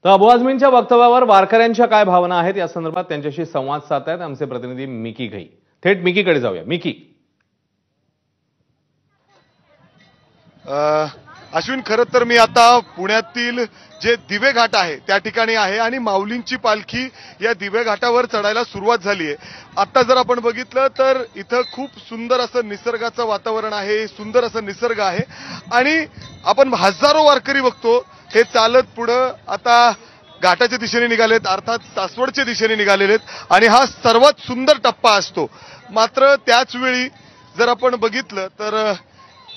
तर अबू आझमींच्या वक्तव्यावर वारकऱ्यांच्या काय भावना आहेत या संदर्भात त्यांच्याशी संवाद साधतायत आमचे प्रतिनिधी मिकी घई। थेट मिकीकडे जाऊया। मिकी, अश्विन, खरं तर मी आता पुण्यातील जे दिवे घाट आहे त्या ठिकाणी आहे आणि माऊलींची पालखी या दिवे घाटावर चढायला सुरुवात झाली आहे। आता जर आपण बघितलं तर इथं खूप सुंदर असं निसर्गाचं वातावरण आहे, सुंदर असं निसर्ग आहे आणि आपण हजारो वारकरी बघतो हे चालत पुढं आता घाटाच्या दिशेने निघालेत, अर्थात सासवडच्या दिशेने निघालेलेत आणि हा सर्वात सुंदर टप्पा असतो। मात्र त्याच वेळी जर आपण बघितलं तर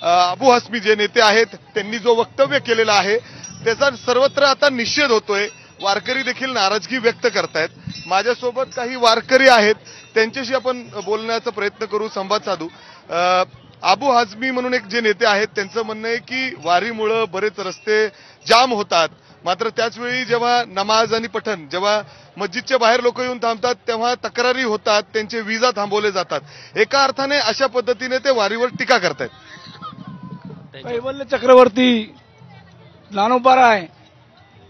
अबू हस्मी जे नेते आहेत त्यांनी जो वक्तव्य केलेला आहे त्याचा सर्वत्र आता निषेध होतोय। वारकरी देखील नाराजगी व्यक्त करतायत। माझ्यासोबत काही वारकरी आहेत, त्यांच्याशी आपण बोलण्याचा प्रयत्न करू, संवाद साधू। अबू हस्मी म्हणून एक जे नेते आहेत त्यांचं म्हणणं आहे की वारीमुळे बरेच रस्ते जाम होतात, मात्र त्याचवेळी जेव्हा नमाज आणि पठण, जेव्हा मस्जिदच्या बाहेर लोक येऊन थांबतात तेव्हा तक्रारी होतात, त्यांचे विजा थांबवले जातात। एका अर्थाने अशा पद्धतीने ते वारीवर टीका करतायत। कैवल्य चक्रवर्ती ज्ञानोबाराय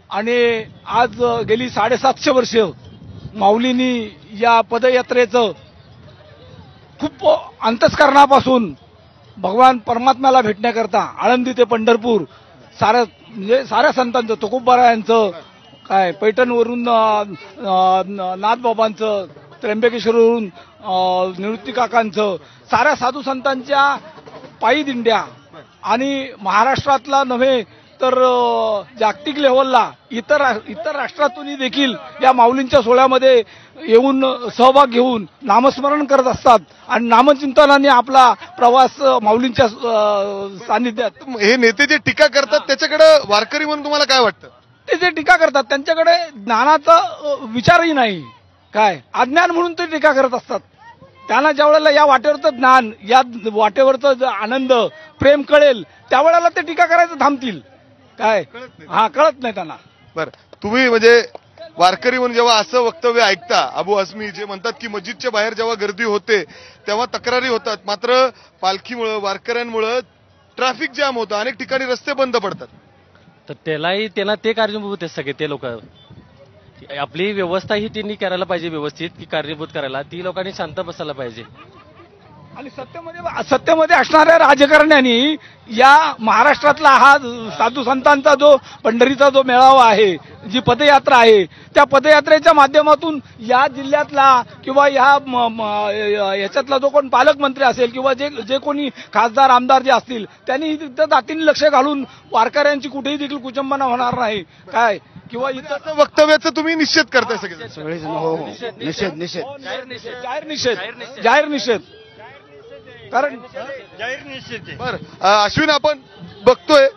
आणि आज गेली 750 वर्ष माऊलींनी या पदयात्रेचं खूप अंतस्करणापासून भगवान परमात्म्याला भेटण्याकरता आळंदी ते पंढरपूर साऱ्या संतांचं, तुकोबारायांचं, काय पैठणवरून नाथबाबांचं, त्र्यंबकेश्वरवरून निवृत्ती काकांचं, साऱ्या साधू संतांच्या पायी दिंड्या आणि महाराष्ट्रातला नव्हे तर जागतिक लेव्हलला इतर राष्ट्रातूनही देखील या माऊलींच्या सोहळ्यामध्ये येऊन सहभाग घेऊन नामस्मरण करत असतात आणि नामचिंतनाने आपला प्रवास माऊलींच्या सानिध्यात। हे नेते जे टीका करतात त्याच्याकडे वारकरी म्हणून तुम्हाला काय वाटतं? ते जे टीका करतात त्यांच्याकडे ज्ञानाचा विचारही नाही, काय अज्ञान म्हणून ते टीका करत असतात। त्यांना ज्या वेळेला या वाटेवरचं ज्ञान, या वाटेवरचं आनंद, प्रेम कळेल त्यावेळेला ते टीका करायचं थांबतील, काय कळत नाही त्यांना। बरं, तुम्ही म्हणजे वारकरी म्हणून जेव्हा असं वक्तव्य ऐकता, अबू हस्मी जे म्हणतात की मस्जिदच्या बाहेर जेव्हा गर्दी होते तेव्हा तक्रारी होतात, मात्र पालखीमुळे, वारकऱ्यांमुळे ट्रॅफिक जाम होतं, अनेक ठिकाणी रस्ते बंद पडतात, तर त्यांना ते कारणीभूत आहेत सगळे ते लोक। आपली व्यवस्था ही त्यांनी करायला पाहिजे व्यवस्थित, की कारणीभूत करायला ती लोकांनी शांत बसायला पाहिजे। आणि सत्तेमध्ये असणाऱ्या राजकारण्यांनी या महाराष्ट्रातला हा साधू संतांचा जो पंढरीचा जो मेळावा आहे, जी पदयात्रा आहे, त्या पदयात्रेच्या माध्यमातून या जिल्ह्यातला किंवा याच्यातला जो कोण पालकमंत्री असेल किंवा जे कोणी खासदार आमदार जे असतील त्यांनी तिथं जातीने लक्ष घालून वारकऱ्यांची कुठेही देखील कुचंबना होणार नाही, काय किंवा इथं वक्तव्याचा तुम्ही निषेध करताय सगळे? जाहीर निषेध कारण बरं, अश्विन, आपण बघतोय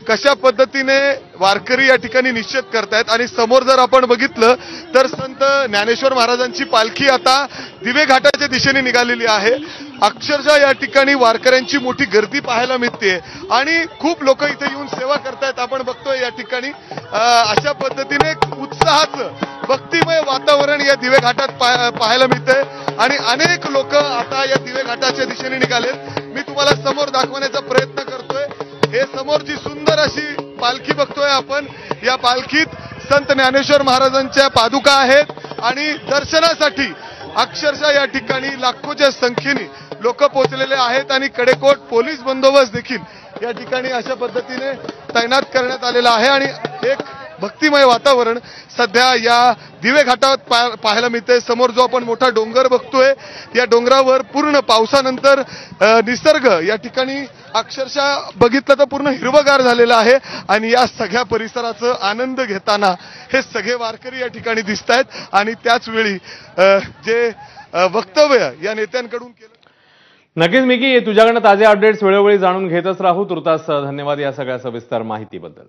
कशा पद्धतीने वारकरी या ठिकाणी निषेध करतायत आणि समोर जर आपण बघितलं तर संत ज्ञानेश्वर महाराजांची पालखी आता दिवे घाटाच्या दिशेने निघालेली आहे। अक्षरशः या ठिकाणी वारकऱ्यांची मोठी गर्दी पाहायला मिळते आणि खूप लोक इथे येऊन सेवा करतायत। आपण बघतोय या ठिकाणी अशा पद्धतीने उत्साहाचं भक्तिमय वातावरण या दिवे घाटात पाहायला मिळतंय आणि अनेक लोक आता या दिवे घाटाच्या दिशेने निघालेत। मी तुम्हाला समोर दाखवण्याचा प्रयत्न करतोय। हे समोरची सुंदर अशी पालखी बघतोय आपण। या पालखीत संत ज्ञानेश्वर महाराजांच्या पादुका आहेत आणि दर्शनासाठी अक्षरशः या ठिकाणी लाखोच्या संख्येने लोक पोहोचलेले आहेत आणि कडेकोट पोलीस बंदोबस्त देखील या ठिकाणी अशा पद्धतीने तैनात करण्यात आलेला आहे आणि एक भक्तिमय वातावरण सध्या या दिवे घाटात पाहायला मिळतंय। समोर जो आपण मोठा डोंगर बघतोय, या डोंगरावर पूर्ण पावसानंतर निसर्ग या ठिकाणी अक्षरशः बघितलं तर पूर्ण हिरवगार झालेलं आहे आणि या सगळ्या परिसराचा आनंद घेताना हे सगळे वारकरी या ठिकाणी दिसत आहेत आणि त्याच वेळी जे वक्तव्य या नेत्यांकडून केलं। नक्कीच मिकी, तुझ्याकडनं ताजे अपडेट्स वेळोवेळी जाणून घेतच राहू। तुर्तास धन्यवाद या सगळ्या सविस्तर माहितीबद्दल।